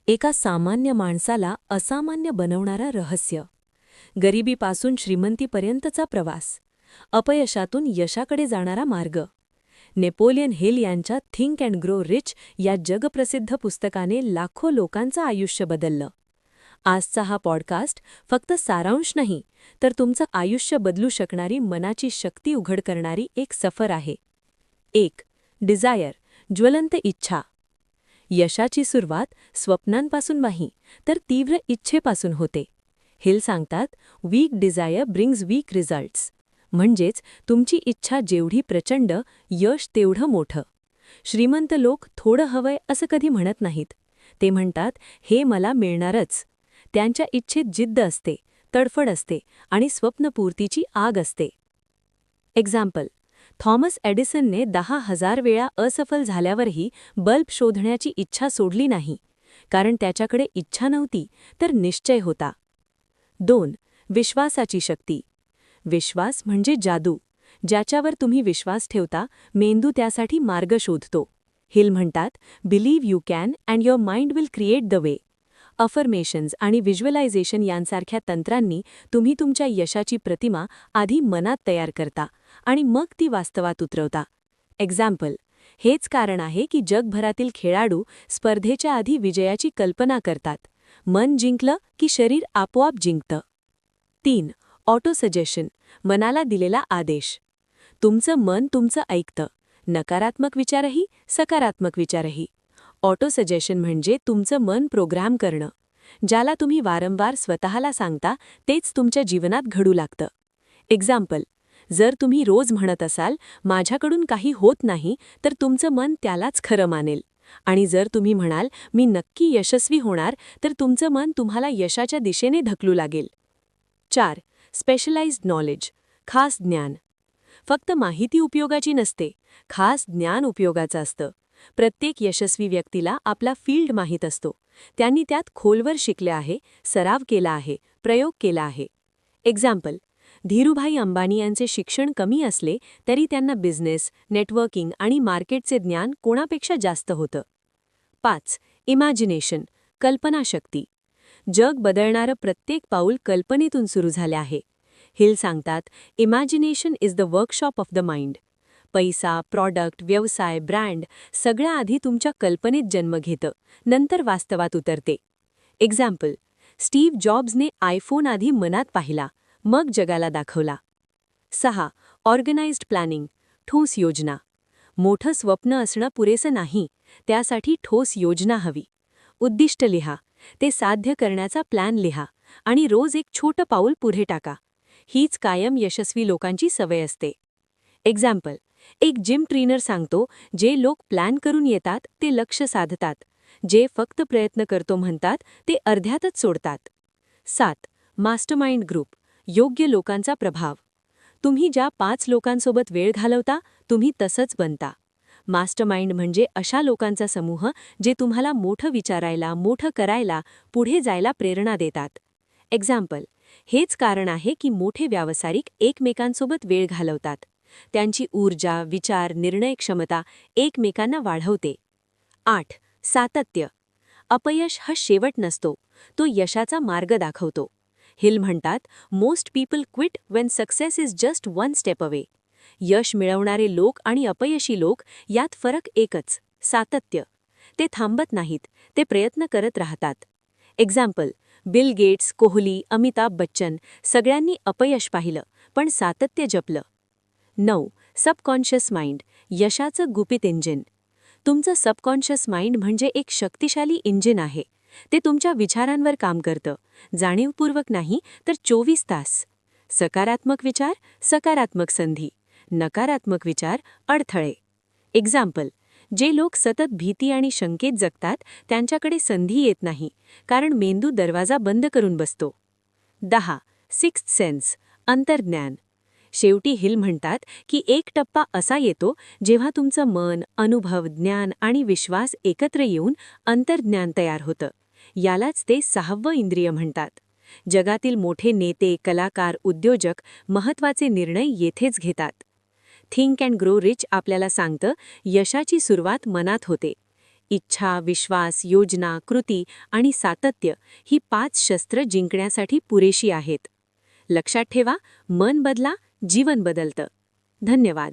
एका सामान्य माणसाला असामान्य बनवणारा रहस्य. गरिबीपासून श्रीमंतीपर्यंतचा प्रवास. अपयशातून यशाकडे जाणारा मार्ग. नेपोलियन हिल यांच्या थिंक अँड ग्रो रिच या जगप्रसिद्ध पुस्तकाने लाखो लोकांचं आयुष्य बदललं. आजचा हा पॉडकास्ट फक्त सारांश नाही, तर तुमचं आयुष्य बदलू शकणारी मनाची शक्ती उघड करणारी एक सफर आहे. 1. डिझायर, ज्वलंत इच्छा. यशाची सुरुवात स्वप्नांपासून नाही, तर तीव्र इच्छेपासून होते. हिल सांगतात, weak desire brings weak results. म्हणजेच तुमची इच्छा जेवढी प्रचंड, यश तेवढं मोठं. श्रीमंत लोक थोडं हवंय असं कधी म्हणत नाहीत. ते म्हणतात, हे मला मिळणारच. त्यांच्या इच्छेत जिद्द असते, तडफड असते आणि स्वप्नपूर्तीची आग असते. एक्झाम्पल, थॉमस एडिसनने 10,000 वेळा असफल झाल्यावरही बल्ब शोधण्याची इच्छा सोडली नाही, कारण त्याच्याकडे इच्छा नव्हती, तर निश्चय होता. 2. विश्वासाची शक्ती. विश्वास म्हणजे जादू. ज्याच्यावर तुम्ही विश्वास ठेवता, मेंदू त्यासाठी मार्ग शोधतो. हिल म्हणतात, believe you can and your mind will create the way. Affirmations आणि व्हिज्युअलायझेशन यांसारख्या तंत्रांनी तुम्ही तुमच्या यशाची प्रतिमा आधी मनात तयार करता आणि मग ती वास्तवात उतरवता. एक्झाम्पल, हेच कारण आहे की जगभरातील खेळाडू स्पर्धेच्या आधी विजयाची कल्पना करतात. मन जिंकलं की शरीर आपोआप जिंकतं. 3. ऑटो सजेशन, मनाला दिलेला आदेश. तुमचं मन तुमचं ऐकतं. नकारात्मक विचारही, सकारात्मक विचारही. ऑटो सजेशन म्हणजे तुमचं मन प्रोग्राम करणं. ज्याला तुम्ही वारंवार स्वतःला सांगता, तेच तुमच्या जीवनात घडू लागतं. एक्झाम्पल, जर तुम्ही रोज म्हणत असाल, माझ्याकडून काही होत नाही, तर तुमचं मन त्यालाच खरं मानेल. आणि जर तुम्ही म्हणाल, मी नक्की यशस्वी होणार, तर तुमचं मन तुम्हाला यशाच्या दिशेने ढकलू लागेल. 4. स्पेशलाइज्ड नॉलेज, खास ज्ञान. फक्त माहिती उपयोगाची नसते, खास ज्ञान उपयोगाचं असतं. प्रत्येक यशस्वी व्यक्तीला आपला फील्ड माहीत असतो. त्यांनी त्यात खोलवर शिकले आहे, सराव केला आहे, प्रयोग केला आहे. एक्झाम्पल, धीरूभाई अंबानी यांचे शिक्षण कमी असले तरी त्यांना बिझनेस, नेटवर्किंग आणि मार्केटचे ज्ञान कोणापेक्षा जास्त होतं. 5. इमॅजिनेशन, कल्पनाशक्ती. जग बदलणारं प्रत्येक पाऊल कल्पनेतून सुरू झाले आहे. हिल सांगतात, imagination is the workshop of the mind. पैसा, प्रॉडक्ट, व्यवसाय, ब्रँड सगळ्या आधी तुमच्या कल्पनेत जन्म घेतं, नंतर वास्तवात उतरते. एक्झाम्पल, स्टीव्ह जॉब्सने आयफोन आधी मनात पाहिला, मग जगाला दाखवला. 6. ऑर्गनाइज्ड प्लॅनिंग, ठोस योजना. मोठं स्वप्न असणं पुरेसं नाही, त्यासाठी ठोस योजना हवी. उद्दिष्ट लिहा, ते साध्य करण्याचा प्लॅन लिहा आणि रोज एक छोटं पाऊल पुढे टाका. हीच कायम यशस्वी लोकांची सवय असते. एक्झाम्पल, एक जिम ट्रेनर सांगतो, जे लोक प्लॅन करून येतात ते लक्ष्य साधतात. जे फक्त प्रयत्न करतो म्हणतात ते अर्ध्यातच सोडतात. 7. मास्टरमाइंड ग्रुप, योग्य लोकांचा प्रभाव. तुम्ही ज्या 5 लोकांसोबत वेळ घालवता, तुम्ही तसंच बनता. मास्टरमाइंड म्हणजे अशा लोकांचा समूह जे तुम्हाला मोठं विचारायला, मोठं करायला, पुढे जायला प्रेरणा देतात. एक्झाम्पल, हेच कारण आहे की मोठे व्यावसायिक एकमेकांसोबत वेळ घालवतात. त्यांची ऊर्जा, विचार, निर्णय क्षमता एकमेकांना वाढवते. 8. सातत्य. अपयश हा शेवट नसतो, तो यशाचा मार्ग दाखवतो. हिल म्हणतात, most people quit when success is just one step away. यश मिळवणारे लोक आणि अपयशी लोक यात फरक एकच, सातत्य. ते थांबत नाहीत, ते प्रयत्न करत राहतात. Example, Bill Gates, Kohli, Amitabh Bachchan सगळ्यांनी अपयश पाहिलं, पण सातत्य जपलं. 9. सबकॉन्शियस माइंड, यशाचं गुपित इंजिन. तुमचं सबकॉन्शियस माइंड म्हणजे एक शक्तिशाली इंजिन आहे. ते तुमच्या विचारांवर काम करतं, जाणीवपूर्वक नाही तर 24 तास. सकारात्मक विचार, सकारात्मक संधी. नकारात्मक विचार, अडथळे. एक्झाम्पल, जे लोक सतत भीती आणि शंकेत जगतात त्यांच्याकडे संधी येत नाही, कारण मेंदू दरवाजा बंद करून बसतो. 10. सिक्स्थ सेन्स, अंतर्ज्ञान. शेवटी हिल म्हणतात की एक टप्पा असा येतो जेव्हा तुमचं मन, अनुभव, ज्ञान आणि विश्वास एकत्र येऊन अंतर्ज्ञान तयार होतं. यालाच ते 6वं इंद्रिय म्हणतात. जगातील मोठे नेते, कलाकार, उद्योजक महत्त्वाचे निर्णय येथेच घेतात. थिंक अँड ग्रो रिच आपल्याला सांगतं, यशाची सुरुवात मनात होते. इच्छा, विश्वास, योजना, कृती आणि सातत्य ही 5 शस्त्र जिंकण्यासाठी पुरेशी आहेत. लक्षात ठेवा, मन बदला, जीवन बदलतं. धन्यवाद.